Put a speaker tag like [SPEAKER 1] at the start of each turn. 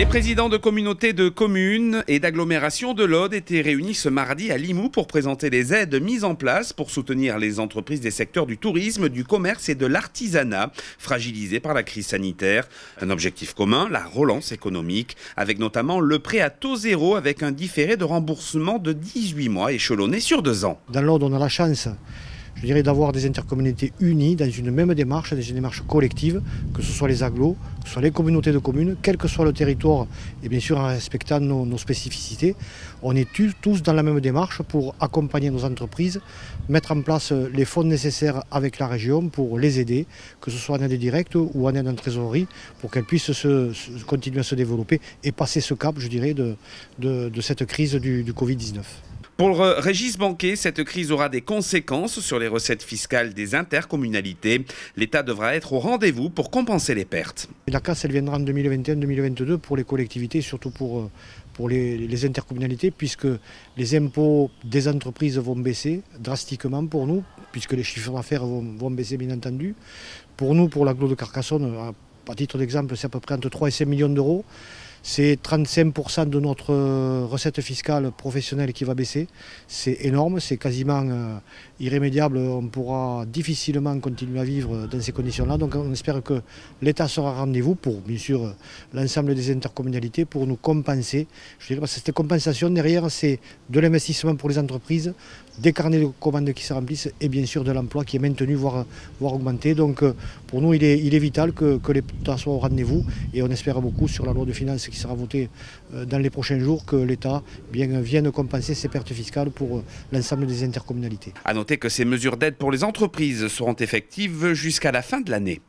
[SPEAKER 1] Les présidents de communautés de communes et d'agglomérations de l'Aude étaient réunis ce mardi à Limoux pour présenter les aides mises en place pour soutenir les entreprises des secteurs du tourisme, du commerce et de l'artisanat fragilisés par la crise sanitaire. Un objectif commun, la relance économique, avec notamment le prêt à taux zéro avec un différé de remboursement de 18 mois échelonné sur 2 ans.
[SPEAKER 2] Dans l'Aude, on a la chance, je dirais, d'avoir des intercommunalités unies dans une même démarche, dans une démarche collective, que ce soit les agglos, que ce soit les communautés de communes, quel que soit le territoire, et bien sûr en respectant nos spécificités. On est tous dans la même démarche pour accompagner nos entreprises, mettre en place les fonds nécessaires avec la région pour les aider, que ce soit en aide directe ou en aide en trésorerie, pour qu'elles puissent continuer à se développer et passer ce cap, je dirais, de cette crise du Covid-19.
[SPEAKER 1] Pour le Régis Banquet, cette crise aura des conséquences sur les recettes fiscales des intercommunalités. L'État devra être au rendez-vous pour compenser les pertes.
[SPEAKER 2] La casse, elle viendra en 2021-2022 pour les collectivités, surtout pour les intercommunalités, puisque les impôts des entreprises vont baisser drastiquement pour nous, puisque les chiffres d'affaires vont baisser bien entendu. Pour nous, pour l'agglo de Carcassonne, à titre d'exemple, c'est à peu près entre 3 et 5 millions d'euros. C'est 35% de notre recette fiscale professionnelle qui va baisser. C'est énorme, c'est quasiment irrémédiable. On pourra difficilement continuer à vivre dans ces conditions-là. Donc on espère que l'État sera au rendez-vous pour, bien sûr, l'ensemble des intercommunalités pour nous compenser. Je dirais parce que cette compensation derrière, c'est de l'investissement pour les entreprises, des carnets de commandes qui se remplissent et bien sûr de l'emploi qui est maintenu, voire augmenté. Donc pour nous, il est vital que l'État soit au rendez-vous et on espère beaucoup sur la loi de finances qui sera votée dans les prochains jours que l'État vienne compenser ces pertes fiscales pour l'ensemble des intercommunalités.
[SPEAKER 1] À noter que ces mesures d'aide pour les entreprises seront effectives jusqu'à la fin de l'année.